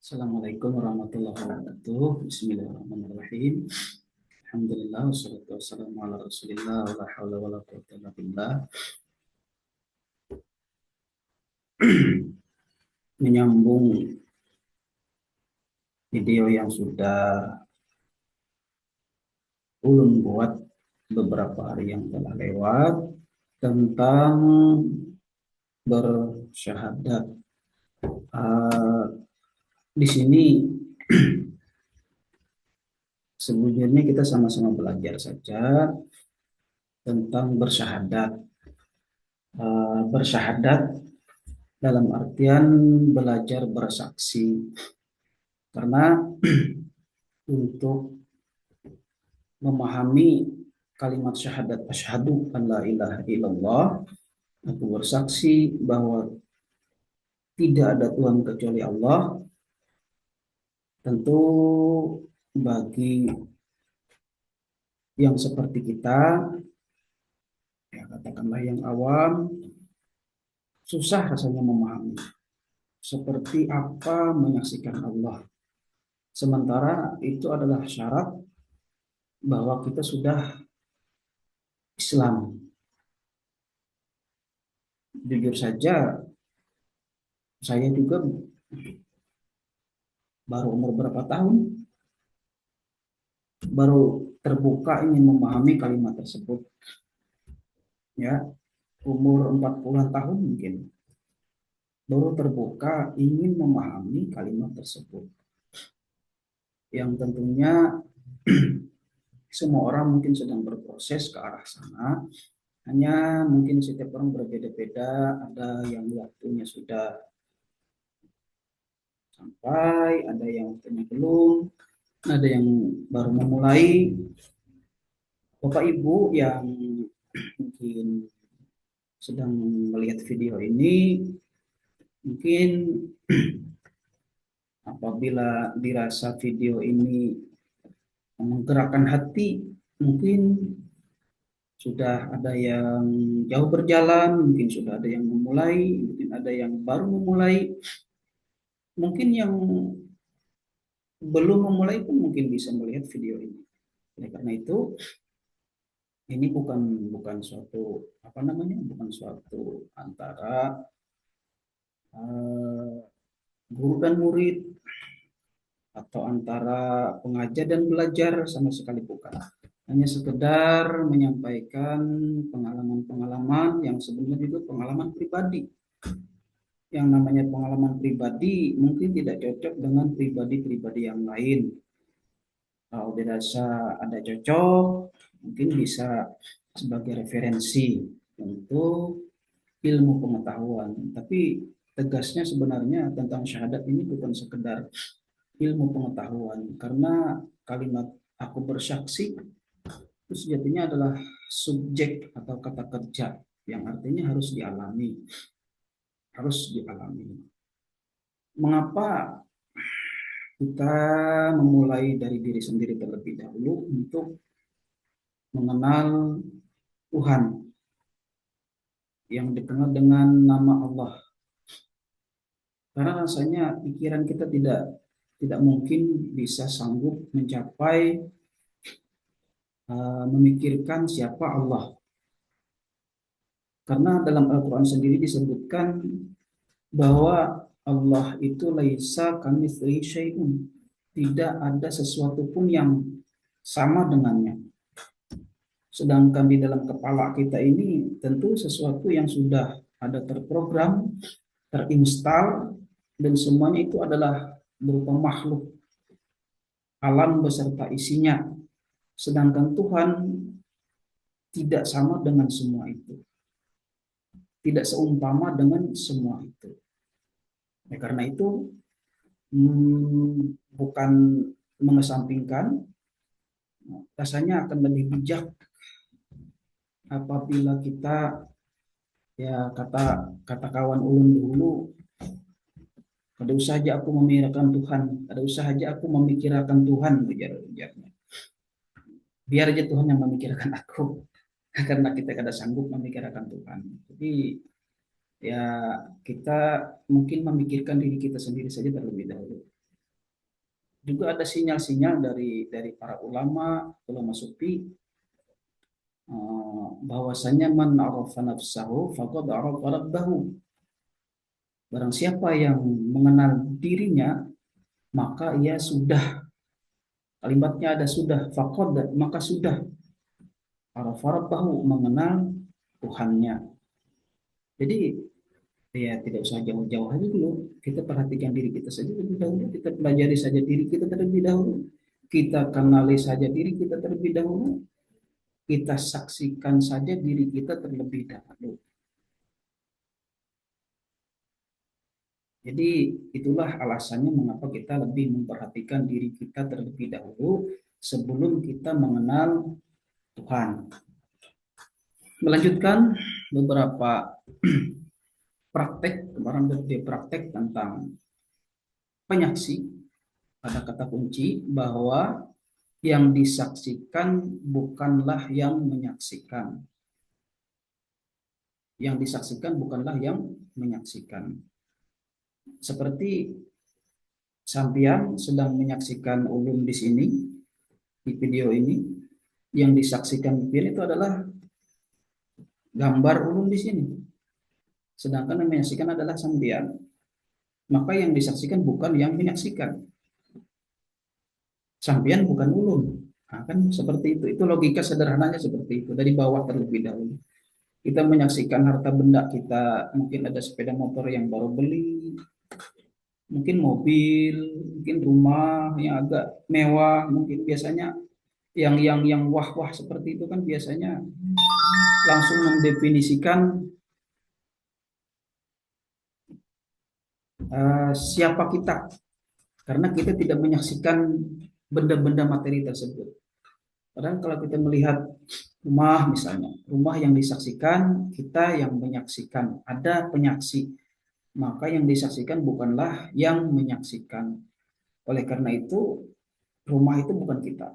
Assalamualaikum warahmatullahi wabarakatuh. Bismillahirrahmanirrahim. Alhamdulillah wassalatu wassalamu ala Rasulillah wala haula wala quwwata illa billah. Menyambung video yang sudah ulun buat beberapa hari yang telah lewat tentang bersyahadat. Uh, di sini sebelumnya kita sama-sama belajar saja tentang bersyahadat. Bersyahadat dalam artian belajar bersaksi, karena untuk memahami kalimat syahadat asyhadu an la ilaha illallah, aku bersaksi bahwa tidak ada Tuhan kecuali Allah, tentu bagi yang seperti kita, ya katakanlah yang awam, susah rasanya memahami seperti apa menyaksikan Allah. Sementara itu adalah syarat bahwa kita sudah Islam. Jujur saja, saya juga baru umur berapa tahun, baru terbuka ingin memahami kalimat tersebut. Ya, umur 40-an tahun mungkin, baru terbuka ingin memahami kalimat tersebut. Yang tentunya semua orang mungkin sedang berproses ke arah sana. Hanya mungkin setiap orang berbeda-beda, ada yang waktunya sudah sampai, ada yang waktunya belum, ada yang baru memulai. Bapak Ibu yang mungkin sedang melihat video ini, mungkin apabila dirasa video ini menggerakkan hati, mungkin sudah ada yang jauh berjalan, mungkin sudah ada yang memulai, mungkin ada yang baru memulai, mungkin yang belum memulai pun mungkin bisa melihat video ini. Oleh karena itu, ini bukan suatu bukan suatu antara uh, guru dan murid atau antara pengajar dan belajar, sama sekali bukan. Hanya sekedar menyampaikan pengalaman-pengalaman yang sebenarnya itu pengalaman pribadi. Yang namanya pengalaman pribadi mungkin tidak cocok dengan pribadi-pribadi yang lain. Kalau dirasa ada cocok, mungkin bisa sebagai referensi untuk ilmu pengetahuan. Tapi tegasnya sebenarnya tentang syahadat ini bukan sekedar ilmu pengetahuan, karena kalimat aku bersaksi itu sejatinya adalah subjek atau kata kerja yang artinya harus dialami, harus dialami. Mengapa kita memulai dari diri sendiri terlebih dahulu untuk mengenal Tuhan yang dikenal dengan nama Allah? Karena rasanya pikiran kita tidak mungkin bisa sanggup mencapai memikirkan siapa Allah. Karena dalam Al-Quran sendiri disebutkan bahwa Allah itu laisa kamitslihi syai'un. Tidak ada sesuatu pun yang sama dengannya. Sedangkan di dalam kepala kita ini tentu sesuatu yang sudah ada terprogram, terinstal, dan semuanya itu adalah berupa makhluk, alam beserta isinya. Sedangkan Tuhan tidak sama dengan semua itu. Tidak seumpama dengan semua itu. Karena itu bukan mengesampingkan, rasanya akan lebih bijak apabila kita, ya kata kawan ulun dulu, ada usaha aja aku memikirkan Tuhan, ada usaha aja aku memikirkan Tuhan, ujarnya. Biar aja Tuhan yang memikirkan aku, karena kita kada sanggup memikirkan Tuhan. Jadi ya kita mungkin memikirkan diri kita sendiri saja terlebih dahulu. Juga ada sinyal-sinyal dari para ulama sufi, bahwasanya man arafa nafsahu faqad arafa rabbahu. Barang siapa yang mengenal dirinya, maka ia sudah, kalimatnya ada sudah, faqad, maka sudah, arafa rabbahu, mengenal Tuhannya. Jadi ya tidak usah jauh-jauh aja dulu. Kita perhatikan diri kita saja terlebih dahulu. Kita pelajari saja diri kita terlebih dahulu. Kita kenali saja diri kita terlebih dahulu. Kita saksikan saja diri kita terlebih dahulu. Jadi itulah alasannya mengapa kita lebih memperhatikan diri kita terlebih dahulu sebelum kita mengenal Tuhan. Melanjutkan beberapa praktek, kemarin dia praktek tentang penyaksi. Ada kata kunci bahwa yang disaksikan bukanlah yang menyaksikan. Yang disaksikan bukanlah yang menyaksikan. Seperti sampean sedang menyaksikan ulun di sini, di video ini, yang disaksikan itu adalah gambar ulun di sini. Sedangkan yang menyaksikan adalah sampean. Maka yang disaksikan bukan yang menyaksikan. Sampean bukan ulun. Nah, kan seperti itu. Itu logika sederhananya seperti itu. Dari bawah terlebih dahulu. Kita menyaksikan harta benda kita, mungkin ada sepeda motor yang baru beli, mungkin mobil, mungkin rumah yang agak mewah, mungkin biasanya yang wah-wah seperti itu kan biasanya langsung mendefinisikan siapa kita, karena kita tidak menyaksikan benda-benda materi tersebut. Padahal kalau kita melihat rumah misalnya, rumah yang disaksikan, kita yang menyaksikan, ada penyaksi, maka yang disaksikan bukanlah yang menyaksikan. Oleh karena itu, rumah itu bukan kita.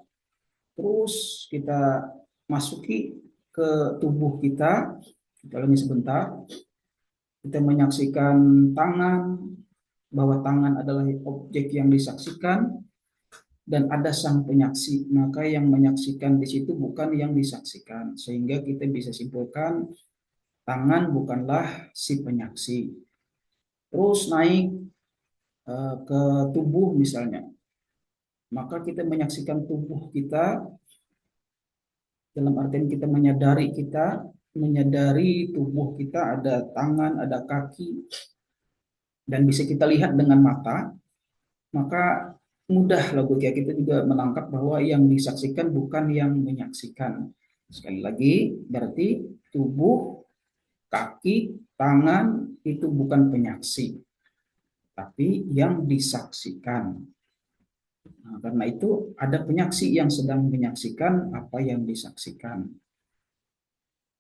Terus kita masuki ke tubuh kita, kita ulangi sebentar, kita menyaksikan tangan, bahwa tangan adalah objek yang disaksikan, dan ada sang penyaksi, maka yang menyaksikan di situ bukan yang disaksikan. Sehingga kita bisa simpulkan tangan bukanlah si penyaksi. Terus naik ke tubuh misalnya, maka kita menyaksikan tubuh kita dalam artian kita menyadari tubuh kita ada tangan, ada kaki, dan bisa kita lihat dengan mata, maka mudah logika kita juga menangkap bahwa yang disaksikan bukan yang menyaksikan. Sekali lagi, berarti tubuh, kaki, tangan itu bukan penyaksi, tapi yang disaksikan. Nah, karena itu ada penyaksi yang sedang menyaksikan apa yang disaksikan.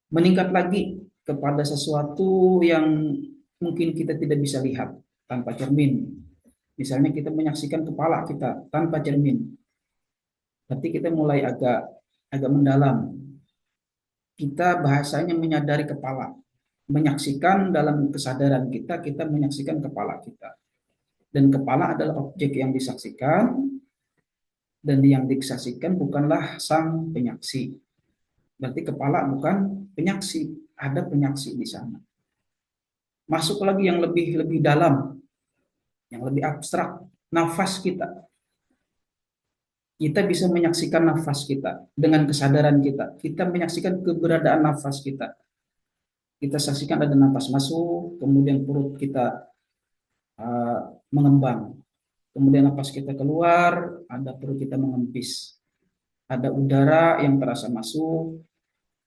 Meningkat lagi kepada sesuatu yang mungkin kita tidak bisa lihat tanpa cermin. Misalnya kita menyaksikan kepala kita tanpa cermin. Berarti kita mulai agak mendalam. Kita bahasanya menyadari kepala. Menyaksikan dalam kesadaran kita, kita menyaksikan kepala kita. Dan kepala adalah objek yang disaksikan, dan yang disaksikan bukanlah sang penyaksi. Berarti kepala bukan penyaksi, ada penyaksi di sana. Masuk lagi yang lebih dalam, yang lebih abstrak, nafas kita. Kita bisa menyaksikan nafas kita dengan kesadaran kita. Kita menyaksikan keberadaan nafas kita. Kita saksikan ada nafas masuk, kemudian perut kita mengembang. Kemudian nafas kita keluar, ada perut kita mengempis. Ada udara yang terasa masuk,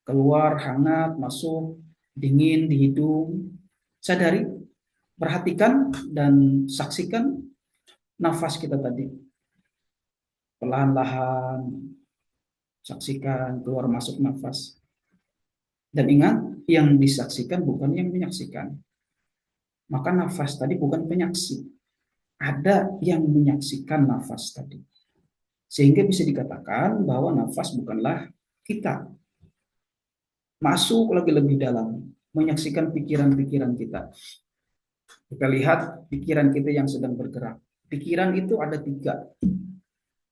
keluar hangat, masuk, dingin di hidung. Sadari, perhatikan dan saksikan nafas kita tadi. Perlahan-lahan saksikan keluar masuk nafas. Dan ingat, yang disaksikan bukan yang menyaksikan. Maka nafas tadi bukan penyaksi. Ada yang menyaksikan nafas tadi. Sehingga bisa dikatakan bahwa nafas bukanlah kita. Masuk lagi lebih dalam, menyaksikan pikiran-pikiran kita. Kita lihat pikiran kita yang sedang bergerak. Pikiran itu ada 3.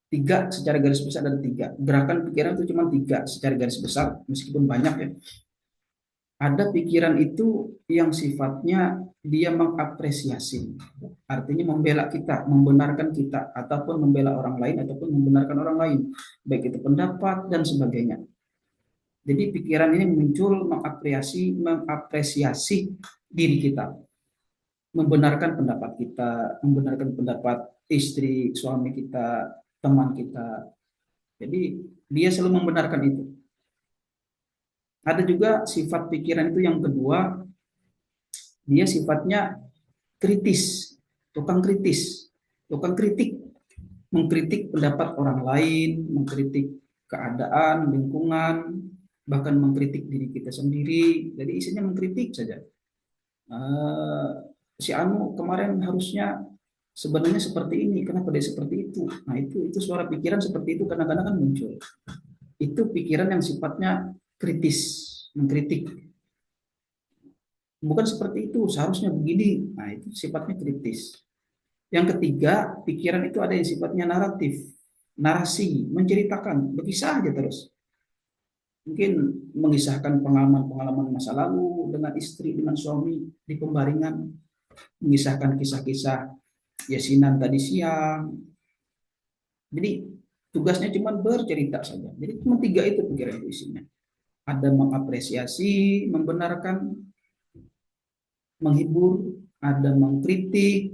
Tiga secara garis besar ada tiga. Gerakan pikiran itu cuma tiga secara garis besar, meskipun banyak ya. Ada pikiran itu yang sifatnya dia mengapresiasi, artinya membela kita, membenarkan kita, ataupun membela orang lain, ataupun membenarkan orang lain, baik itu pendapat dan sebagainya. Jadi pikiran ini muncul mengapresiasi diri kita, membenarkan pendapat kita, membenarkan pendapat istri, suami kita, teman kita. Jadi dia selalu membenarkan itu. Ada juga sifat pikiran itu yang kedua, dia sifatnya kritis, tukang kritik, mengkritik pendapat orang lain, mengkritik keadaan, lingkungan, bahkan mengkritik diri kita sendiri. Jadi isinya mengkritik saja. Eh, si Anu kemarin harusnya sebenarnya seperti ini, kenapa dia seperti itu? Nah itu suara pikiran seperti itu kadang-kadang kan muncul. Itu pikiran yang sifatnya kritis, mengkritik. Bukan seperti itu, seharusnya begini. Nah itu sifatnya kritis. Yang ketiga, pikiran itu ada yang sifatnya naratif, narasi, menceritakan, berkisah aja terus. Mungkin mengisahkan pengalaman-pengalaman masa lalu dengan istri, dengan suami di pembaringan, mengisahkan kisah-kisah yasinan tadi siang. Jadi tugasnya cuma bercerita saja. Jadi cuma tiga itu pikiran itu isinya. Ada mengapresiasi, membenarkan, menghibur, ada mengkritik,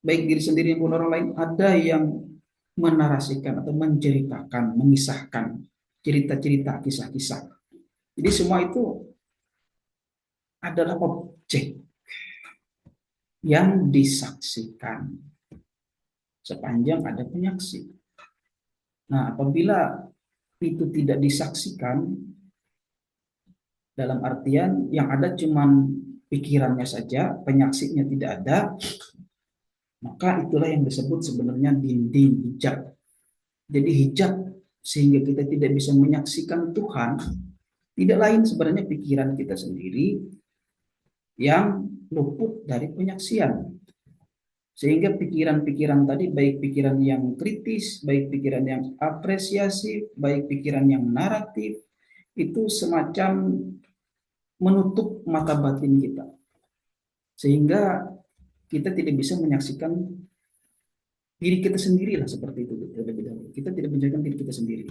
baik diri sendiri maupun orang lain, ada yang menarasikan atau menceritakan, mengisahkan cerita-cerita, kisah-kisah. Jadi semua itu adalah objek yang disaksikan sepanjang ada penyaksi. Nah, apabila itu tidak disaksikan, dalam artian yang ada cuman pikirannya saja, penyaksinya tidak ada, maka itulah yang disebut sebenarnya dinding hijab. Jadi hijab sehingga kita tidak bisa menyaksikan Tuhan, tidak lain sebenarnya pikiran kita sendiri yang luput dari penyaksian. Sehingga pikiran-pikiran tadi, baik pikiran yang kritis, baik pikiran yang apresiasi, baik pikiran yang naratif, itu semacam menutup mata batin kita. Sehingga kita tidak bisa menyaksikan diri kita sendiri lah, seperti itu. Kita tidak menyaksikan diri kita sendiri.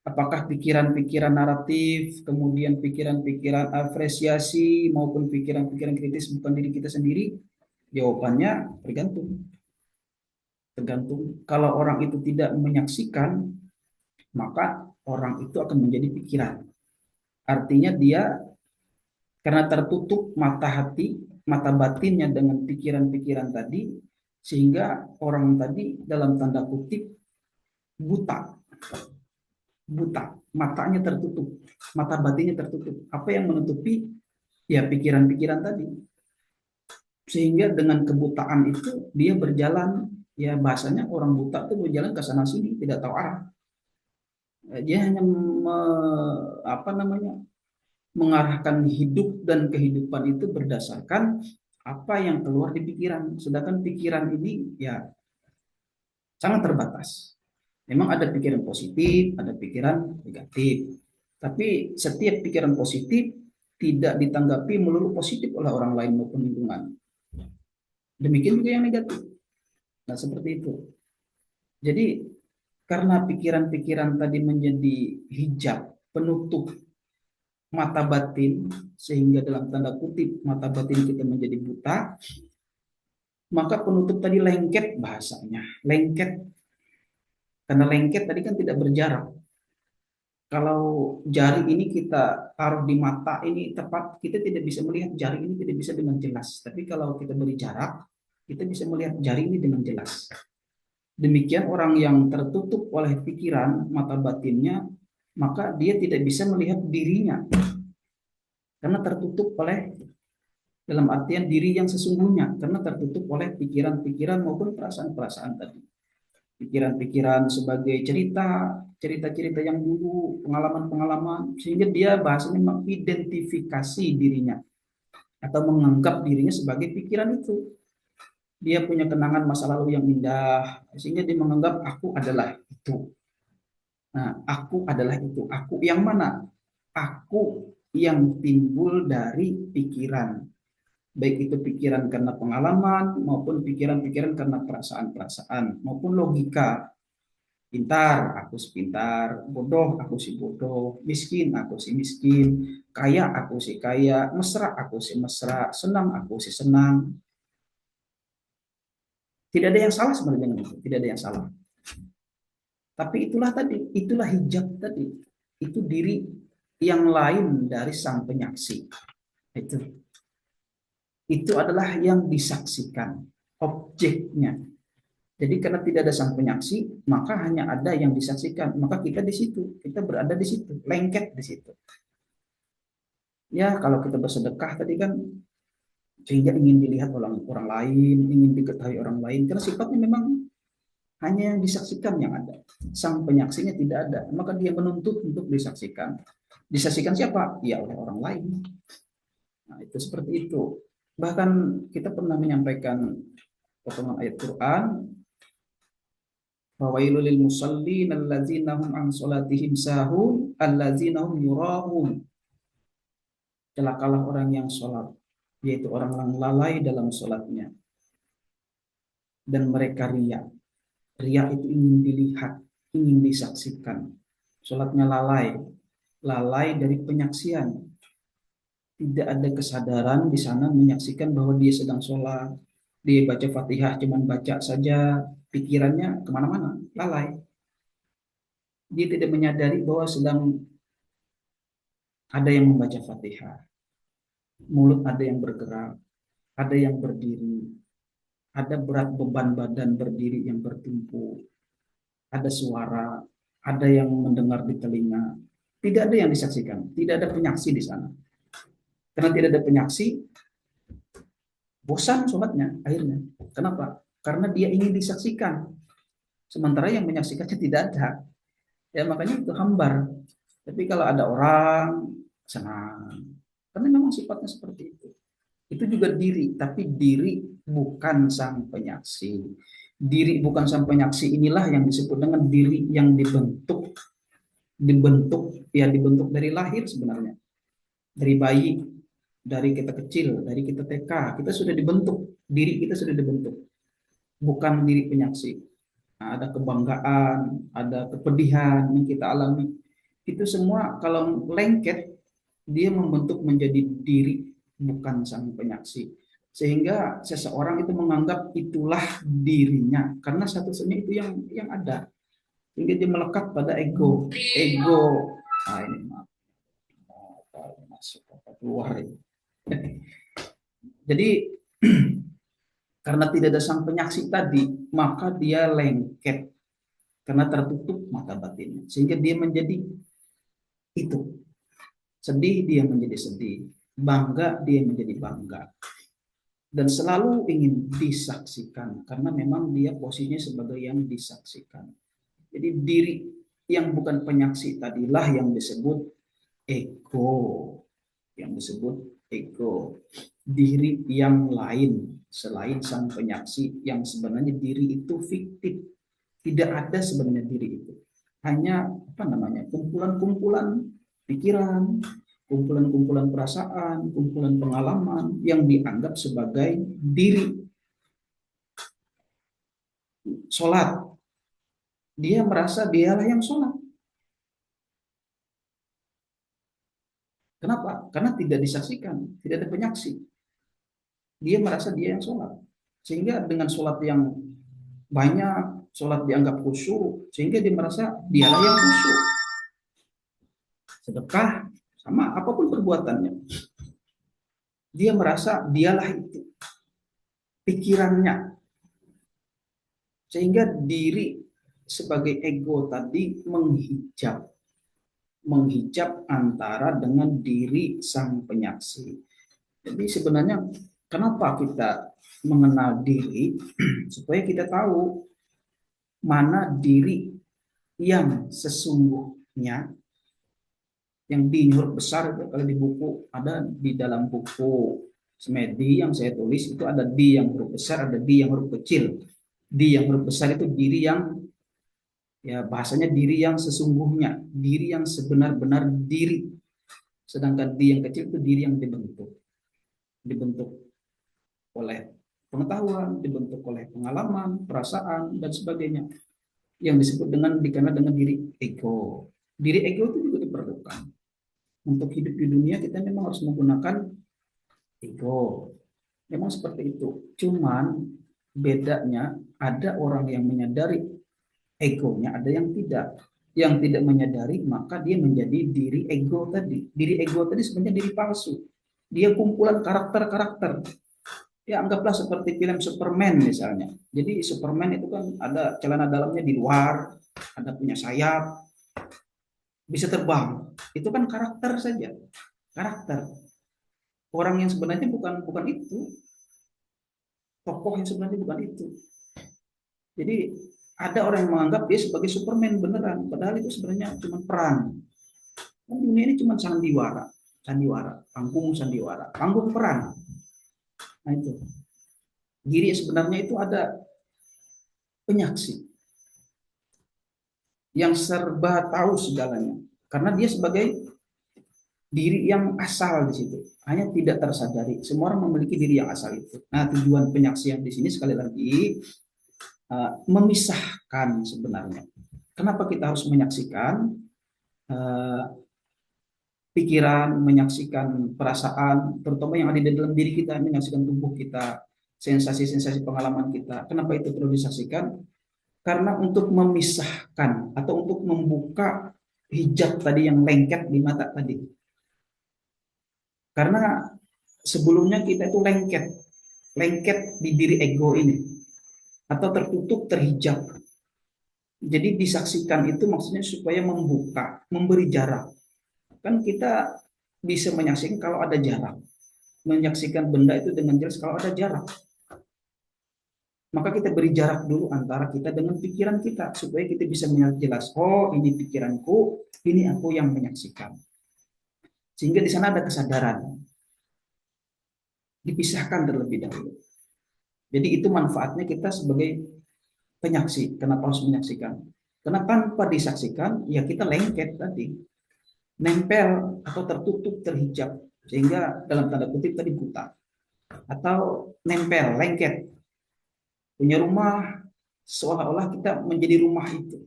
Apakah pikiran-pikiran naratif, kemudian pikiran-pikiran apresiasi, maupun pikiran-pikiran kritis bukan diri kita sendiri? Jawabannya tergantung. Tergantung. Kalau orang itu tidak menyaksikan, maka orang itu akan menjadi pikiran. Artinya dia karena tertutup mata hati, mata batinnya dengan pikiran-pikiran tadi, sehingga orang tadi dalam tanda kutip buta. Buta, matanya tertutup, mata batinnya tertutup. Apa yang menutupi? Ya pikiran-pikiran tadi. Sehingga dengan kebutaan itu dia berjalan, ya bahasanya orang buta itu berjalan ke sana sini, tidak tahu arah. Dia hanya mengarahkan hidup dan kehidupan itu berdasarkan apa yang keluar di pikiran. Sedangkan pikiran ini ya sangat terbatas. Memang ada pikiran positif, ada pikiran negatif. Tapi setiap pikiran positif tidak ditanggapi melulu positif oleh orang lain maupun lingkungan. Demikian juga yang negatif. Nah, seperti itu. Jadi, karena pikiran-pikiran tadi menjadi hijab, penutup mata batin, sehingga dalam tanda kutip mata batin kita menjadi buta, maka penutup tadi lengket bahasanya. Lengket. Karena lengket tadi kan tidak berjarak. Kalau jari ini kita taruh di mata ini tepat, kita tidak bisa melihat jari ini tidak bisa dengan jelas. Tapi kalau kita beri jarak, kita bisa melihat jari ini dengan jelas. Demikian orang yang tertutup oleh pikiran, mata batinnya, maka dia tidak bisa melihat dirinya. Karena tertutup oleh, dalam artian diri yang sesungguhnya, karena tertutup oleh pikiran-pikiran maupun perasaan-perasaan tadi. Pikiran-pikiran sebagai cerita-cerita yang dulu, pengalaman-pengalaman, sehingga dia bahasanya mengidentifikasi dirinya atau menganggap dirinya sebagai pikiran itu. Dia punya kenangan masa lalu yang indah, sehingga dia menganggap aku adalah itu. Nah, aku adalah itu. Aku yang mana? Aku yang timbul dari pikiran. Baik itu pikiran karena pengalaman, maupun pikiran-pikiran karena perasaan-perasaan, maupun logika. Pintar, aku si pintar. Bodoh, aku si bodoh. Miskin, aku si miskin. Kaya, aku si kaya. Mesra, aku si mesra. Senang, aku si senang. Tidak ada yang salah sebenarnya dengan itu. Tidak ada yang salah. Tapi itulah tadi, itulah hijab tadi. Itu diri yang lain dari sang penyaksi. Itu. Itu adalah yang disaksikan, objeknya. Jadi karena tidak ada sang penyaksi, maka hanya ada yang disaksikan. Maka kita di situ, kita berada di situ, lengket di situ. Ya, kalau kita bersedekah tadi kan sehingga ingin dilihat orang orang lain, ingin diketahui orang lain, karena sifatnya memang hanya yang disaksikan yang ada. Sang penyaksinya tidak ada, maka dia menuntut untuk disaksikan. Disaksikan siapa? Ya oleh orang lain. Nah, itu seperti itu. Bahkan kita pernah menyampaikan potongan ayat Quran, fawailul lil musallin alladzina hum an salatihim sahun alladzina hum yurahun. Celakalah orang yang sholat, yaitu orang yang lalai dalam sholatnya, dan mereka riya. Riya itu ingin dilihat, ingin disaksikan. Sholatnya lalai, lalai dari penyaksian. Tidak ada kesadaran di sana menyaksikan bahwa dia sedang sholat. Dia baca Fatihah, cuman baca saja, pikirannya kemana-mana, lalai. Dia tidak menyadari bahwa sedang ada yang membaca Fatihah. Mulut ada yang bergerak, ada yang berdiri, ada berat beban badan berdiri yang bertumpu, ada suara, ada yang mendengar di telinga. Tidak ada yang disaksikan, tidak ada penyaksi di sana. Karena tidak ada penyaksi, bosan sholatnya akhirnya. Kenapa? Karena dia ingin disaksikan, sementara yang menyaksikannya tidak ada. Ya makanya itu hambar. Tapi kalau ada orang, senang. Karena memang sifatnya seperti itu. Itu juga diri, tapi diri bukan sang penyaksi. Diri bukan sang penyaksi inilah yang disebut dengan diri yang dibentuk. Dibentuk, ya dibentuk dari lahir sebenarnya. Dari bayi, dari kita kecil, dari kita TK, kita sudah dibentuk. Diri kita sudah dibentuk. Bukan diri penyaksi. Nah, ada kebanggaan, ada kepedihan yang kita alami. Itu semua kalau lengket, dia membentuk menjadi diri, bukan sang penyaksi. Sehingga seseorang itu menganggap itulah dirinya, karena satu-satunya itu yang ada. Sehingga dia melekat pada ego. Ego, ini maaf, masuk apa keluar ini. Jadi karena tidak ada sang penyaksi tadi, maka dia lengket karena tertutup mata batinnya, sehingga dia menjadi itu. Sedih dia menjadi sedih, bangga dia menjadi bangga, dan selalu ingin disaksikan karena memang dia posisinya sebagai yang disaksikan. Jadi diri yang bukan penyaksi tadilah yang disebut ego, yang disebut ego. Diri yang lain selain sang penyaksi, yang sebenarnya diri itu fiktif. Tidak ada sebenarnya diri itu. Hanya apa namanya? Kumpulan-kumpulan pikiran, kumpulan-kumpulan perasaan, kumpulan pengalaman yang dianggap sebagai diri. Sholat, dia merasa dialah yang sholat. Kenapa? Karena tidak disaksikan, tidak ada penyaksi. Dia merasa dia yang sholat. Sehingga dengan sholat yang banyak, sholat dianggap khusyuk, sehingga dia merasa dialah yang khusyuk. Sedekah, sama apapun perbuatannya. Dia merasa dialah itu. Pikirannya. Sehingga diri sebagai ego tadi menghijab. Menghijab antara dengan diri sang penyaksi. Jadi sebenarnya kenapa kita mengenal diri? Supaya kita tahu mana diri yang sesungguhnya, yang di huruf besar itu kalau di buku ada di dalam buku Semedi yang saya tulis itu ada di yang huruf besar, ada di yang huruf kecil. Di yang huruf besar itu diri yang, ya bahasanya diri yang sesungguhnya, diri yang sebenar-benar diri. Sedangkan di yang kecil itu diri yang dibentuk oleh pengetahuan, dibentuk oleh pengalaman, perasaan, dan sebagainya. Yang disebut dengan dikenal dengan diri ego. Diri ego itu juga diperlukan. Untuk hidup di dunia kita memang harus menggunakan ego. Memang seperti itu. Cuman bedanya ada orang yang menyadari egonya, ada yang tidak. Yang tidak menyadari maka dia menjadi diri ego tadi. Diri ego tadi sebenarnya diri palsu. Dia kumpulan karakter-karakter. Ya anggaplah seperti film Superman misalnya. Jadi Superman itu kan ada celana dalamnya di luar, ada punya sayap, bisa terbang. Itu kan karakter saja. Karakter. Orang yang sebenarnya bukan bukan itu. Tokoh yang sebenarnya bukan itu. Jadi ada orang yang menganggap dia sebagai Superman beneran, padahal itu sebenarnya cuma peran. Kan dunia ini cuma sandiwara, panggung peran. Nah itu. Diri sebenarnya itu ada penyaksi yang serba tahu segalanya. Karena dia sebagai diri yang asal di situ, hanya tidak tersadari. Semua orang memiliki diri yang asal itu. Nah, tujuan penyaksian di sini sekali lagi memisahkan sebenarnya. Kenapa kita harus menyaksikan uh, pikiran, menyaksikan perasaan, terutama yang ada di dalam diri kita, menyaksikan tubuh kita, sensasi-sensasi pengalaman kita. Kenapa itu perlu disaksikan? Karena untuk memisahkan atau untuk membuka hijab tadi yang lengket di mata tadi. Karena sebelumnya kita itu lengket, lengket di diri ego ini, atau tertutup, terhijab. Jadi disaksikan itu maksudnya supaya membuka, memberi jarak. Kan kita bisa menyaksikan kalau ada jarak. Menyaksikan benda itu dengan jelas kalau ada jarak. Maka kita beri jarak dulu antara kita dengan pikiran kita supaya kita bisa melihat jelas, oh ini pikiranku, ini aku yang menyaksikan. Sehingga di sana ada kesadaran. Dipisahkan terlebih dahulu. Jadi itu manfaatnya kita sebagai penyaksi. Kenapa harus menyaksikan? Karena tanpa disaksikan, ya kita lengket tadi. Nempel atau tertutup, terhijab. Sehingga dalam tanda kutip tadi buta. Atau nempel, lengket. Punya rumah, seolah-olah kita menjadi rumah itu.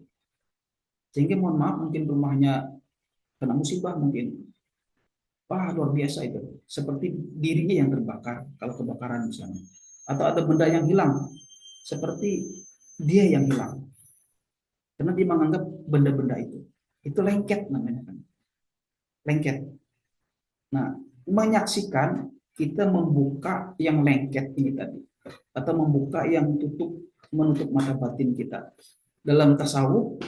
Sehingga mohon maaf mungkin rumahnya kena musibah mungkin. Wah luar biasa itu. Seperti dirinya yang terbakar kalau kebakaran misalnya. Atau ada benda yang hilang. Seperti dia yang hilang. Karena dia menganggap benda-benda itu. Itu lengket namanya kan. Lengket. Nah, menyaksikan kita membuka yang lengket ini tadi. Atau membuka yang menutup mata batin kita. Dalam tasawuf,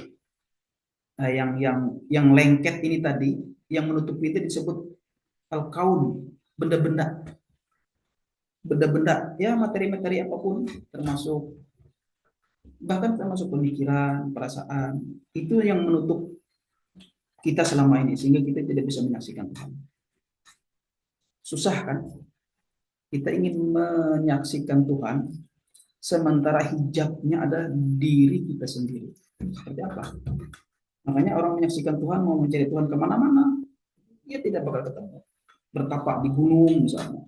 yang lengket ini tadi, yang menutup itu disebut al-kaun, benda-benda. Benda-benda, ya materi-materi apapun, bahkan termasuk pemikiran, perasaan, itu yang menutup kita selama ini, sehingga kita tidak bisa menyaksikan Tuhan. Susah kan? Kita ingin menyaksikan Tuhan, sementara hijabnya ada diri kita sendiri. Seperti apa? Makanya orang menyaksikan Tuhan, mau mencari Tuhan kemana-mana, dia tidak bakal ketemu. Bertapak di gunung misalnya,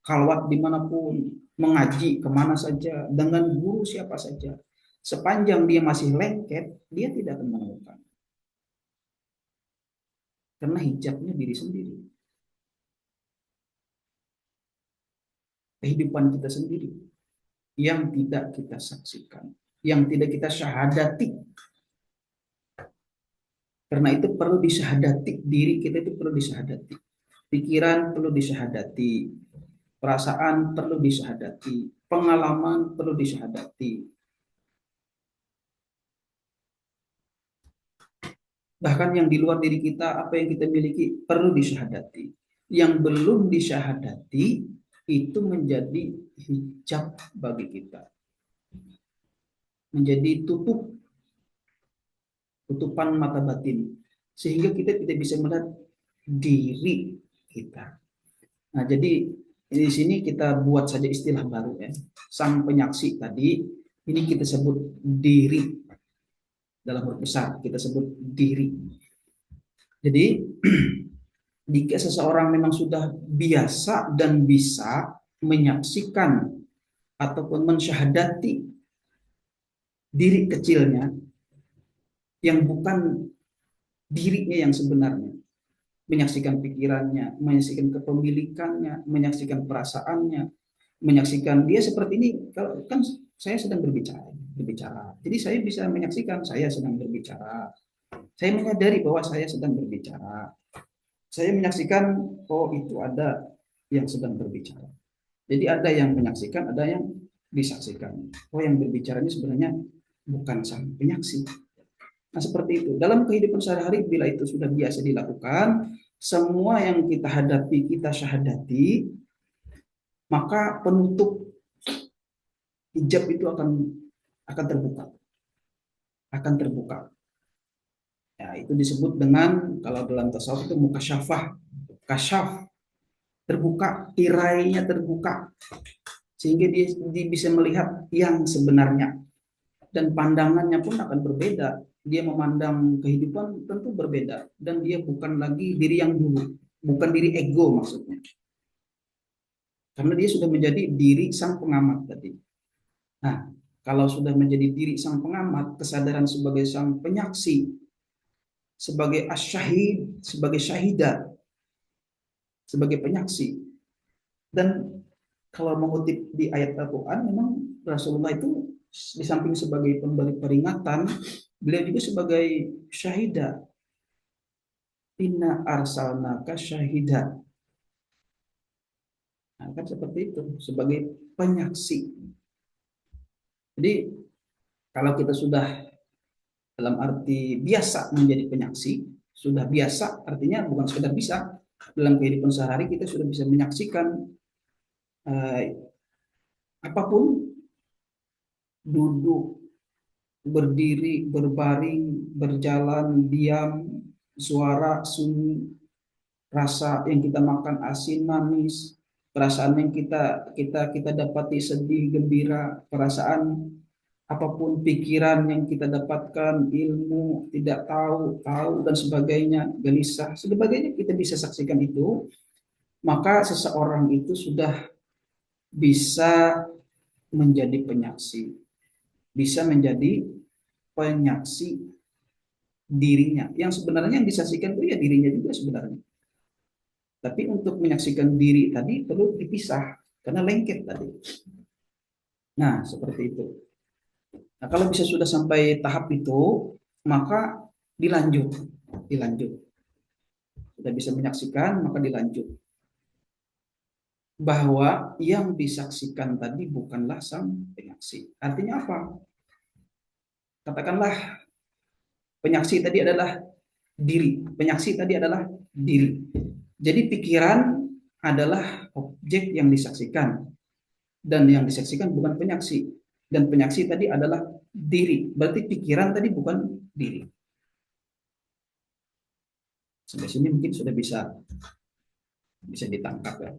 khalwat dimanapun, mengaji kemana saja, dengan guru siapa saja. Sepanjang dia masih lengket, dia tidak akan menemukan. Karena hijabnya diri sendiri. Kehidupan kita sendiri yang tidak kita saksikan, yang tidak kita syahadati. Karena itu perlu disyahadati, diri kita itu perlu disyahadati. Pikiran perlu disyahadati, perasaan perlu disyahadati, pengalaman perlu disyahadati. Bahkan yang di luar diri kita, apa yang kita miliki perlu disyahadati. Yang belum disyahadati itu menjadi hijab bagi kita. Menjadi tutupan mata batin. Sehingga kita tidak bisa melihat diri kita. Nah, jadi Di sini kita buat saja istilah baru ya. Sang penyaksi tadi, ini kita sebut diri. Dalam huruf besar, kita sebut diri. Jadi, jika seseorang memang sudah biasa dan bisa menyaksikan ataupun mensyahadati diri kecilnya yang bukan dirinya yang sebenarnya, menyaksikan pikirannya, menyaksikan kepemilikannya, menyaksikan perasaannya, menyaksikan dia seperti ini. Kalau kan saya sedang berbicara. Jadi saya bisa menyaksikan saya sedang berbicara. Saya menyadari bahwa saya sedang berbicara. Saya menyaksikan, oh itu ada yang sedang berbicara. Jadi ada yang menyaksikan, ada yang disaksikan. Oh yang berbicara ini sebenarnya bukan sang penyaksi. Nah seperti itu. Dalam kehidupan sehari-hari bila itu sudah biasa dilakukan, semua yang kita hadapi, kita syahadati, maka penutup hijab itu akan terbuka. Akan terbuka. Ya, itu disebut dengan kalau dalam tasawuf itu mukasyafah. Kasyaf, terbuka, tirainya terbuka sehingga dia bisa melihat yang sebenarnya dan pandangannya pun akan berbeda. Dia memandang kehidupan tentu berbeda dan dia bukan lagi diri yang dulu, bukan diri ego maksudnya. Karena dia sudah menjadi diri sang pengamat tadi. Nah, kalau sudah menjadi diri sang pengamat, kesadaran sebagai sang penyaksi, sebagai asyahid, sebagai syahidah, sebagai penyaksi. Dan kalau mengutip di ayat Al-Quran, memang Rasulullah itu di samping sebagai pemberi peringatan, beliau juga sebagai syahidah. Inna arsalnaka syahidah. Nah, kan seperti itu, sebagai penyaksi. Jadi, kalau kita sudah dalam arti biasa menjadi penyaksi, sudah biasa, artinya bukan sekedar bisa, dalam kehidupan sehari kita sudah bisa menyaksikan eh, apapun, duduk, berdiri, berbaring, berjalan, diam, suara, sunyi, rasa yang kita makan asin, manis, perasaan yang kita dapati sedih, gembira, perasaan apapun, pikiran yang kita dapatkan, ilmu, tidak tahu, tahu dan sebagainya, gelisah, sebagainya kita bisa saksikan itu, maka seseorang itu sudah bisa menjadi penyaksi, bisa menjadi penyaksi dirinya. Yang sebenarnya yang disaksikan itu ya dirinya juga sebenarnya. Tapi untuk menyaksikan diri tadi perlu dipisah karena lengket tadi. Nah, seperti itu. Nah, kalau bisa sudah sampai tahap itu, maka dilanjut, dilanjut. Sudah bisa menyaksikan, maka dilanjut. Bahwa yang disaksikan tadi bukanlah sang penyaksi. Artinya apa? Katakanlah penyaksi tadi adalah diri. Penyaksi tadi adalah diri. Jadi pikiran adalah objek yang disaksikan dan yang disaksikan bukan penyaksi. Dan penyaksi tadi adalah diri. Berarti pikiran tadi bukan diri. Sampai sini mungkin sudah bisa ditangkap ya.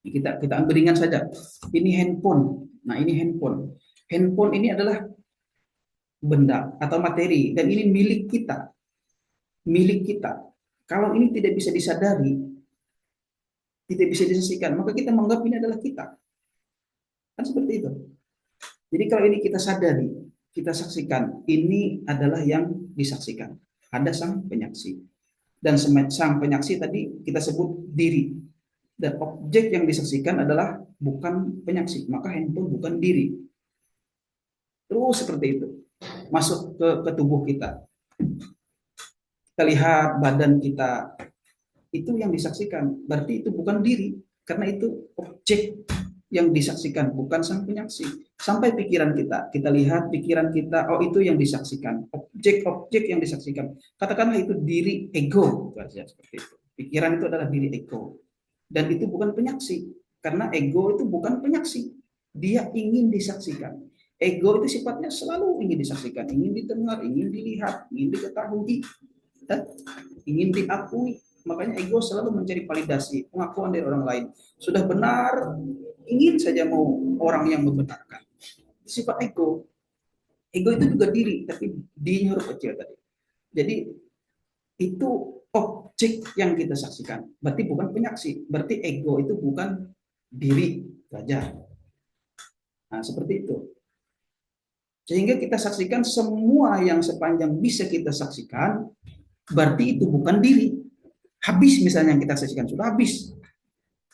Kita ambil ringan saja. Ini handphone. Nah, ini handphone. Handphone ini adalah benda atau materi dan ini milik kita. Milik kita. Kalau ini tidak bisa disadari, tidak bisa disaksikan, maka kita menganggap ini adalah kita. Kan seperti itu. Jadi kalau ini kita sadari, kita saksikan, ini adalah yang disaksikan. Ada sang penyaksi. Dan sang penyaksi tadi kita sebut diri. Dan objek yang disaksikan adalah bukan penyaksi. Maka handphone bukan diri. Terus seperti itu. Masuk ke tubuh kita. Kita lihat badan kita. Itu yang disaksikan. Berarti itu bukan diri. Karena itu objek yang disaksikan, bukan sang penyaksi. Sampai pikiran kita lihat pikiran kita, oh itu yang disaksikan, objek-objek yang disaksikan. Katakanlah itu diri ego, seperti itu. Pikiran itu adalah diri ego, dan itu bukan penyaksi, karena ego itu bukan penyaksi, dia ingin disaksikan. Ego itu sifatnya selalu ingin disaksikan, ingin didengar, ingin dilihat, ingin diketahui, dan ingin diakui. Makanya ego selalu mencari validasi, pengakuan dari orang lain. Sudah benar, ingin saja mau orang yang membenarkan. Sifat ego. Ego itu juga diri, tapi dirinya huruf kecil tadi. Jadi itu objek yang kita saksikan. Berarti bukan penyaksi. Berarti ego itu bukan diri saja. Nah, seperti itu. Sehingga kita saksikan semua yang sepanjang bisa kita saksikan, berarti itu bukan diri. Habis misalnya yang kita saksikan, sudah habis.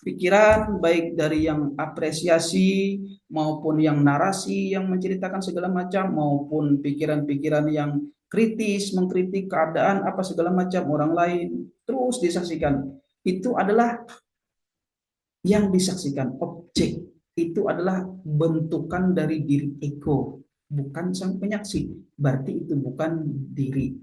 Pikiran baik dari yang apresiasi maupun yang narasi yang menceritakan segala macam, maupun pikiran-pikiran yang kritis, mengkritik keadaan apa segala macam orang lain, terus disaksikan. Itu adalah yang disaksikan, objek. Itu adalah bentukan dari diri ego, bukan sang penyaksi. Berarti itu bukan diri.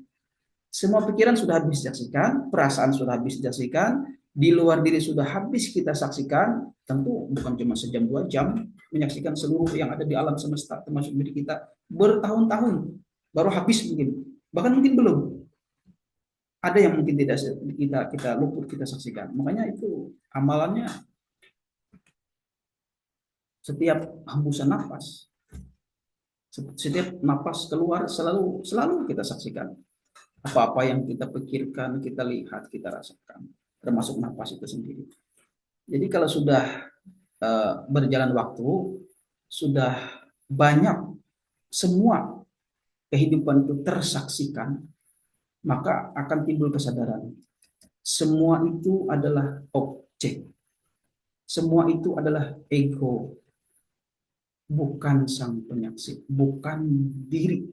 Semua pikiran sudah habis disaksikan, perasaan sudah habis disaksikan, di luar diri sudah habis kita saksikan, tentu bukan cuma sejam 2 jam, menyaksikan seluruh yang ada di alam semesta, termasuk diri kita, bertahun-tahun, baru habis mungkin, bahkan mungkin belum. Ada yang mungkin tidak kita luput kita saksikan. Makanya itu amalannya setiap hembusan nafas, setiap nafas keluar selalu kita saksikan. Apa-apa yang kita pikirkan, kita lihat, kita rasakan, termasuk nafas itu sendiri. Jadi kalau sudah berjalan waktu, sudah banyak semua kehidupan itu tersaksikan, maka akan timbul kesadaran. Semua itu adalah objek. Semua itu adalah ego, bukan sang penyaksi, bukan diri.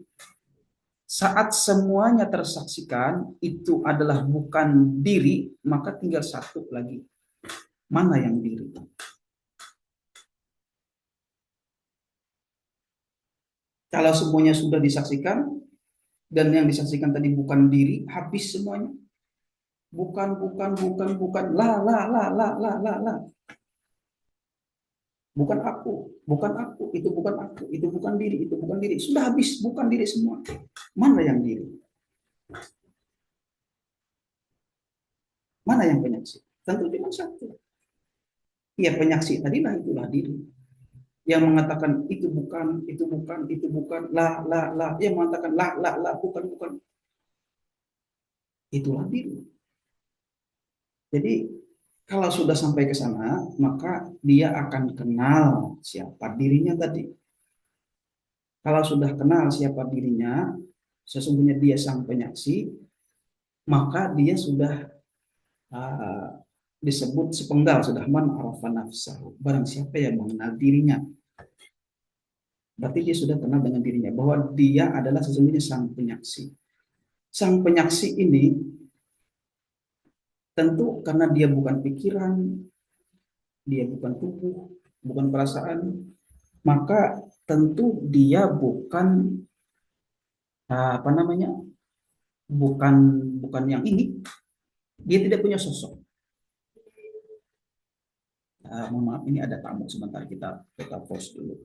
Saat semuanya tersaksikan, itu adalah bukan diri, maka tinggal satu lagi. Mana yang diri? Kalau semuanya sudah disaksikan, dan yang disaksikan tadi bukan diri, habis semuanya. Bukan. La. Bukan aku, itu bukan aku, itu bukan diri, itu bukan diri. Sudah habis, bukan diri semua. Mana yang diri? Mana yang penyaksi? Tentu cuma satu. Ya penyaksi tadilah itulah diri. Yang mengatakan itu bukan, itu bukan, itu bukan, la. Yang mengatakan la, bukan. Itulah diri. Jadi kalau sudah sampai ke sana, maka dia akan kenal siapa dirinya tadi. Kalau sudah kenal siapa dirinya, sesungguhnya dia sang penyaksi, maka dia sudah uh, disebut sepenggal, sudah man arafa nafsahu. Barang siapa yang mengenal dirinya, berarti dia sudah kenal dengan dirinya, bahwa dia adalah sesungguhnya sang penyaksi. Sang penyaksi ini tentu karena dia bukan pikiran, dia bukan tubuh, bukan perasaan, maka tentu dia bukan apa namanya, bukan bukan yang ini. Dia tidak punya sosok. Mohon maaf, ini ada tamu sebentar, kita pause dulu.